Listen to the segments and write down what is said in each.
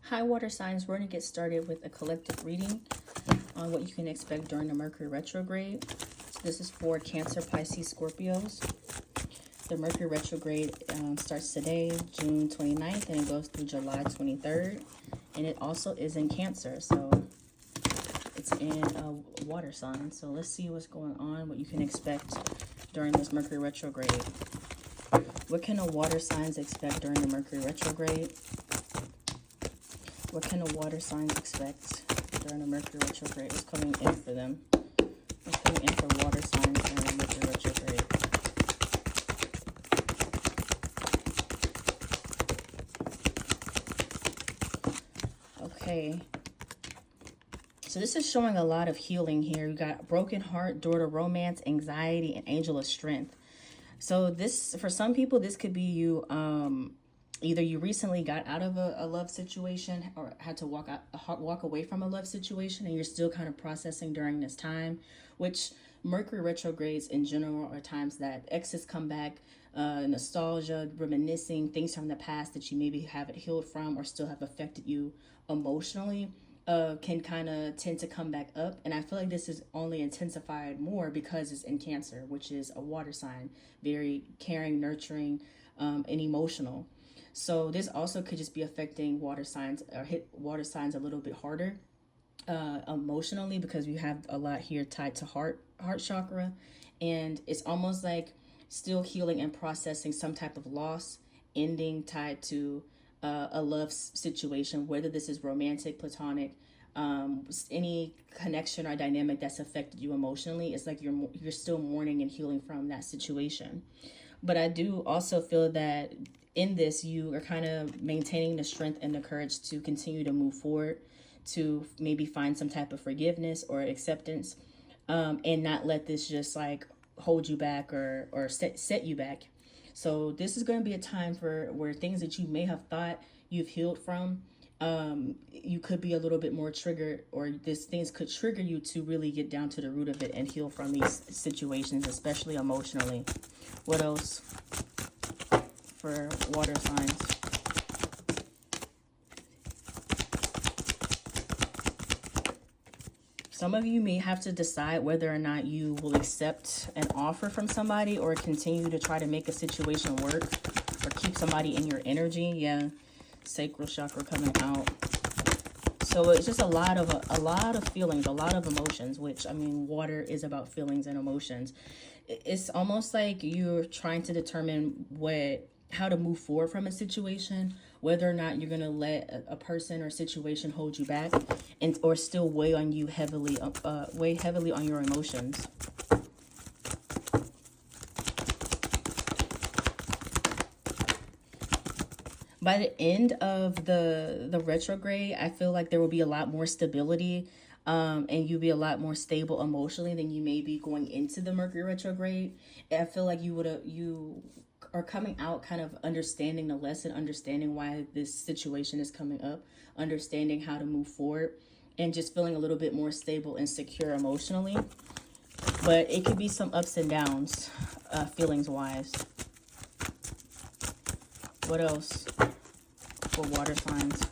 Hi, water signs. We're going to get started with a collective reading on what you can expect during the Mercury retrograde. So this is for Cancer, Pisces, Scorpios. The Mercury retrograde starts today, June 29th, and it goes through July 23rd. And it also is in Cancer, so it's in a water sign. So let's see what's going on, what you can expect during this Mercury retrograde. What can the water signs expect during the Mercury retrograde? What can the water signs expect during the Mercury retrograde? What's coming in for them? What's coming in for water signs during the Mercury retrograde? Okay. So this is showing a lot of healing here. You got broken heart, door to romance, anxiety, and angel of strength. So this, for some people, this could be you, either you recently got out of a love situation or had to walk away from a love situation, and you're still kind of processing during this time, which Mercury retrogrades in general are times that exes come back, nostalgia, reminiscing, things from the past that you maybe haven't healed from or still have affected you emotionally. Can kind of tend to come back up. And I feel like this is only intensified more because it's in Cancer, which is a water sign, very caring, nurturing, and emotional. So this also could just be affecting water signs or hit water signs a little bit harder emotionally, because we have a lot here tied to heart chakra. And it's almost like still healing and processing some type of loss, ending tied to a love situation, whether this is romantic, platonic, any connection or dynamic that's affected you emotionally. It's like you're still mourning and healing from that situation. But I do also feel that in this, you are kind of maintaining the strength and the courage to continue to move forward, to maybe find some type of forgiveness or acceptance, and not let this just like hold you back or set you back. So this is going to be a time for where things that you may have thought you've healed from, you could be a little bit more triggered, or these things could trigger you to really get down to the root of it and heal from these situations, especially emotionally. What else for water signs? Some of you may have to decide whether or not you will accept an offer from somebody or continue to try to make a situation work or keep somebody in your energy. Yeah, sacral chakra coming out. So it's just a lot of feelings, a lot of emotions, which, I mean, water is about feelings and emotions. It's almost like you're trying to determine how to move forward from a situation, whether or not you're going to let a person or situation hold you back, and or still weigh on you heavily, weigh heavily on your emotions. By the end of the retrograde, I feel like there will be a lot more stability, and you'll be a lot more stable emotionally than you may be going into the Mercury retrograde. I feel like you are coming out kind of understanding the lesson, understanding why this situation is coming up, understanding how to move forward, and just feeling a little bit more stable and secure emotionally. But it could be some ups and downs, feelings-wise. What else for water signs?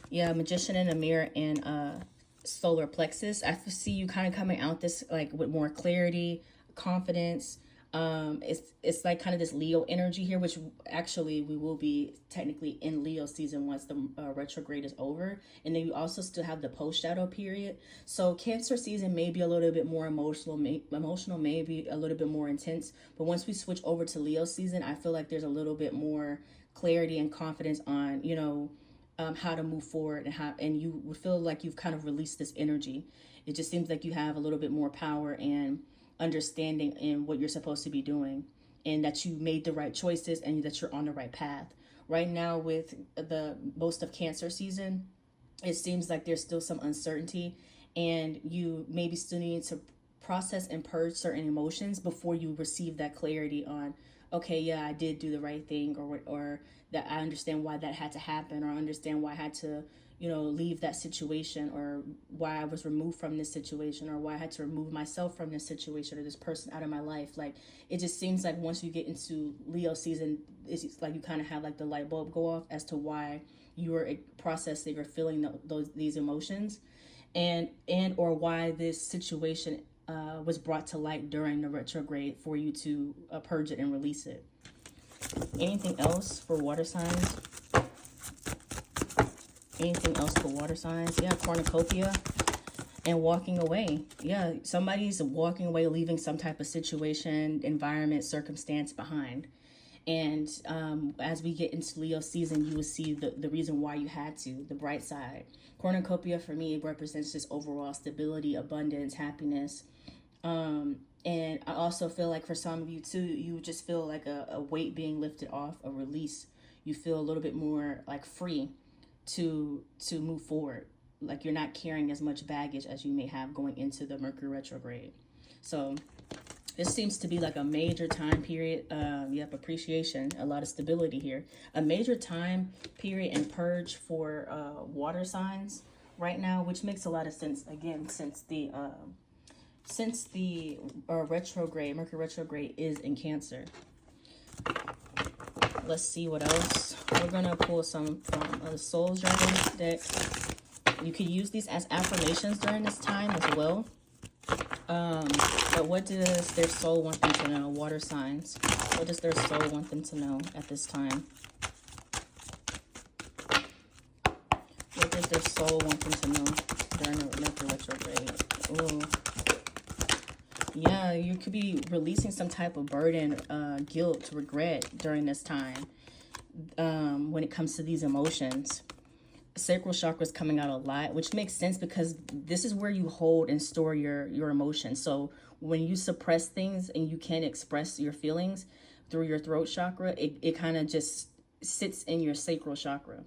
Yeah, Magician in the Mirror and solar plexus. I see you kind of coming out this like with more clarity, confidence. It's like kind of this Leo energy here, which actually we will be technically in Leo season once the retrograde is over. And then you also still have the post shadow period. So Cancer season may be a little bit more emotional, maybe a little bit more intense. But once we switch over to Leo season, I feel like there's a little bit more clarity and confidence on, how to move forward, and you will feel like you've kind of released this energy. It just seems like you have a little bit more power and understanding in what you're supposed to be doing, and that you made the right choices and that you're on the right path. Right now with the most of Cancer season, it seems like there's still some uncertainty, and you maybe still need to process and purge certain emotions before you receive that clarity on, okay, yeah, I did do the right thing, or that I understand why that had to happen, or I understand why I had to, leave that situation, or why I was removed from this situation, or why I had to remove myself from this situation or this person out of my life. Like, it just seems like once you get into Leo season, it's like you kind of have like the light bulb go off as to why you are processing or feeling these emotions, and or why this situation was brought to light during the retrograde for you to purge it and release it. Anything else for water signs? Anything else for water signs? Yeah, cornucopia and walking away. Yeah, somebody's walking away, leaving some type of situation, environment, circumstance behind. And as we get into Leo season, you will see the reason why you had to, the bright side. Cornucopia for me, it represents just overall stability, abundance, happiness. And I also feel like for some of you too, you just feel like a weight being lifted off, a release. You feel a little bit more like free to move forward. Like you're not carrying as much baggage as you may have going into the Mercury retrograde. So this seems to be like a major time period. Yep, appreciation, a lot of stability here. A major time period and purge for water signs right now, which makes a lot of sense. Again, since the retrograde, Mercury retrograde is in Cancer. Let's see what else. We're gonna pull some from the Soul Journey deck. You could use these as affirmations during this time as well. But what does their soul want them to know? Water signs. What does their soul want them to know at this time? What does their soul want them to know during the Mercury retrograde? Ooh. Yeah, you could be releasing some type of burden, guilt, regret during this time when it comes to these emotions. Sacral chakra is coming out a lot, which makes sense because this is where you hold and store your emotions. So when you suppress things and you can't express your feelings through your throat chakra, it kind of just sits in your sacral chakra.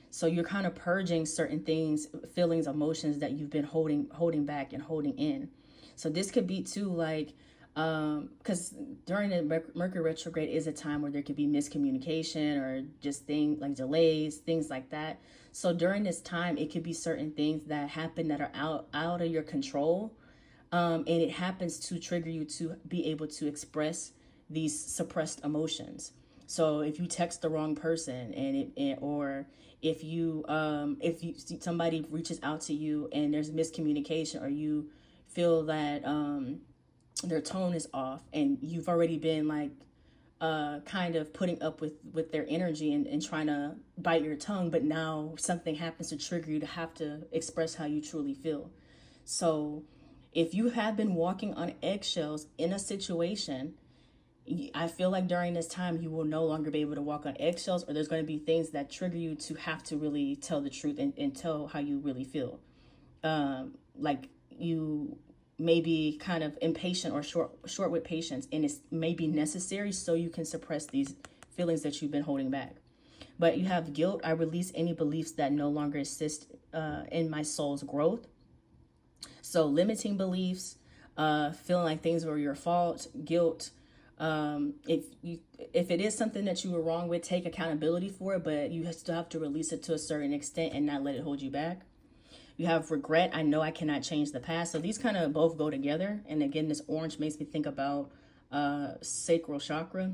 So you're kind of purging certain things, feelings, emotions that you've been holding back and holding in. So this could be too like, because during the Mercury retrograde is a time where there could be miscommunication or just things like delays, things like that. So during this time, it could be certain things that happen that are out of your control. And it happens to trigger you to be able to express these suppressed emotions. So if you text the wrong person or if somebody reaches out to you and there's miscommunication, or you feel that their tone is off and you've already been like kind of putting up with their energy and trying to bite your tongue, but now something happens to trigger you to have to express how you truly feel. So if you have been walking on eggshells in a situation, I feel like during this time you will no longer be able to walk on eggshells, or there's going to be things that trigger you to have to really tell the truth and tell how you really feel. Like you may be kind of impatient or short with patience, and it's maybe necessary so you can suppress these feelings that you've been holding back. But you have guilt. I release any beliefs that no longer assist in my soul's growth. So limiting beliefs, feeling like things were your fault, guilt. If it is something that you were wrong with, take accountability for it, but you still have to release it to a certain extent and not let it hold you back. You have regret. I know I cannot change the past. So these kind of both go together. And again, this orange makes me think about sacral chakra.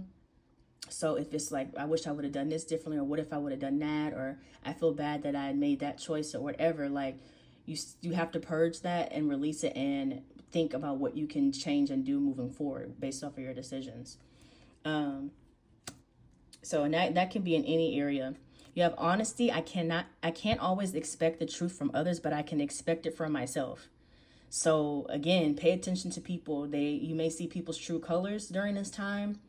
So if it's like, I wish I would have done this differently, or what if I would have done that, or I feel bad that I made that choice, or whatever, like you have to purge that and release it and think about what you can change and do moving forward based off of your decisions. So and that can be in any area. You have honesty. I can't always expect the truth from others, but I can expect it from myself. So again, pay attention to people. You may see people's true colors during this time.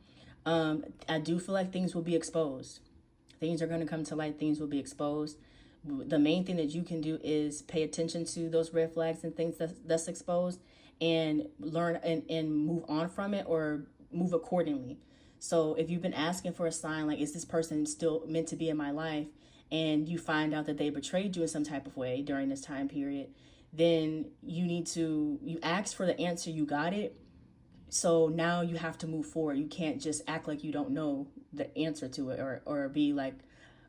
I do feel like things will be exposed. Things are going to come to light. Things will be exposed. The main thing that you can do is pay attention to those red flags and things that's exposed, and learn and move on from it, or move accordingly. So if you've been asking for a sign, like, is this person still meant to be in my life? And you find out that they betrayed you in some type of way during this time period, then you asked for the answer, you got it. So now you have to move forward. You can't just act like you don't know the answer to it, or be like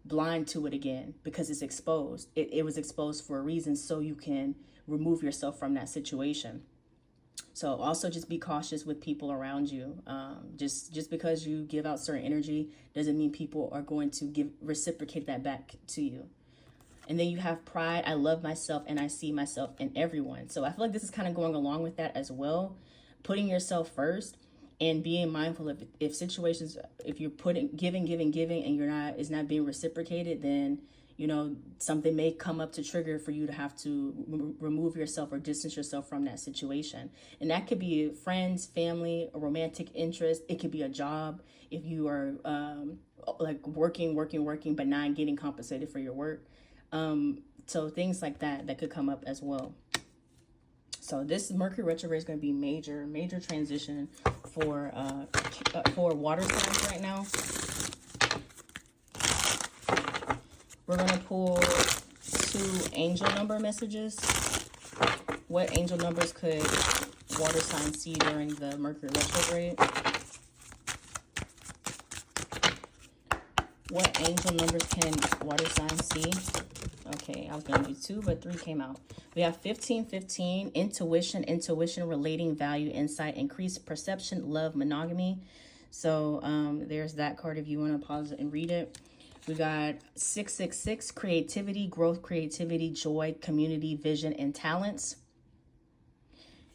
blind to it again because it's exposed. It was exposed for a reason, so you can remove yourself from that situation. So also just be cautious with people around you. Just because you give out certain energy doesn't mean people are going to reciprocate that back to you. And then you have pride. I love myself and I see myself in everyone. So I feel like this is kind of going along with that as well. Putting yourself first and being mindful of if situations, if you're giving, and it's not being reciprocated, then, something may come up to trigger for you to have to remove yourself or distance yourself from that situation. And that could be friends, family, a romantic interest. It could be a job. If you are like working, but not getting compensated for your work. So things like that could come up as well. So this Mercury retrograde is going to be major transition for water signs right now. We're going to pull 2 angel number messages. What angel numbers could water signs see during the Mercury retrograde? What angel numbers can water signs see? Okay, I was going to do 2, but 3 came out. We have 1515, intuition, relating, value, insight, increased perception, love, monogamy. So there's that card if you want to pause it and read it. We got 666, creativity, growth, creativity, joy, community, vision, and talents.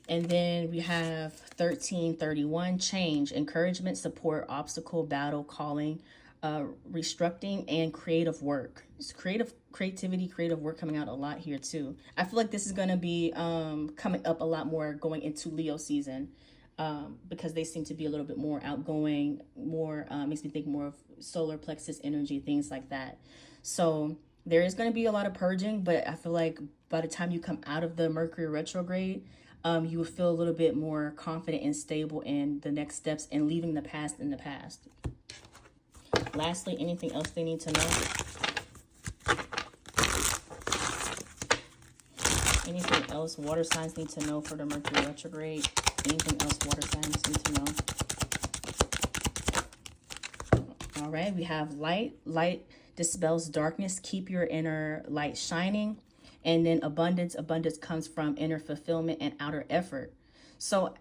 And then we have 1331, change, encouragement, support, obstacle, battle, calling, restructuring, and creative work. It's creativity, creative work coming out a lot here too. I feel like this is going to be coming up a lot more going into Leo season, because they seem to be a little bit more outgoing, more makes me think more of solar plexus energy, things like that. So there is going to be a lot of purging, but I feel like by the time you come out of the Mercury retrograde, you will feel a little bit more confident and stable in the next steps and leaving the past in the past. Lastly, anything else they need to know? Anything else water signs need to know for the Mercury retrograde? Anything else water signs need to know? All right, we have light. Light dispels darkness. Keep your inner light shining. And then abundance. Abundance comes from inner fulfillment and outer effort. So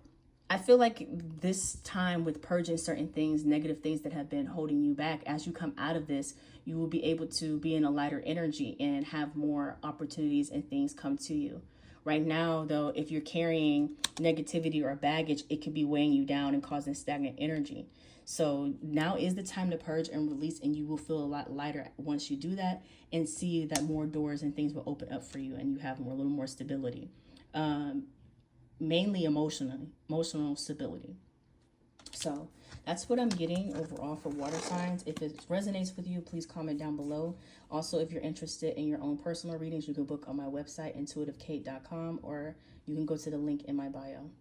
I feel like this time with purging certain things, negative things that have been holding you back, as you come out of this, you will be able to be in a lighter energy and have more opportunities and things come to you. Right now, though, if you're carrying negativity or baggage, it could be weighing you down and causing stagnant energy. So now is the time to purge and release, and you will feel a lot lighter once you do that and see that more doors and things will open up for you and you have a little more stability. Mainly emotional stability. So that's what I'm getting overall for water signs. If it resonates with you, please comment down below. Also, if you're interested in your own personal readings, you can book on my website, intuitivekate.com, or you can go to the link in my bio.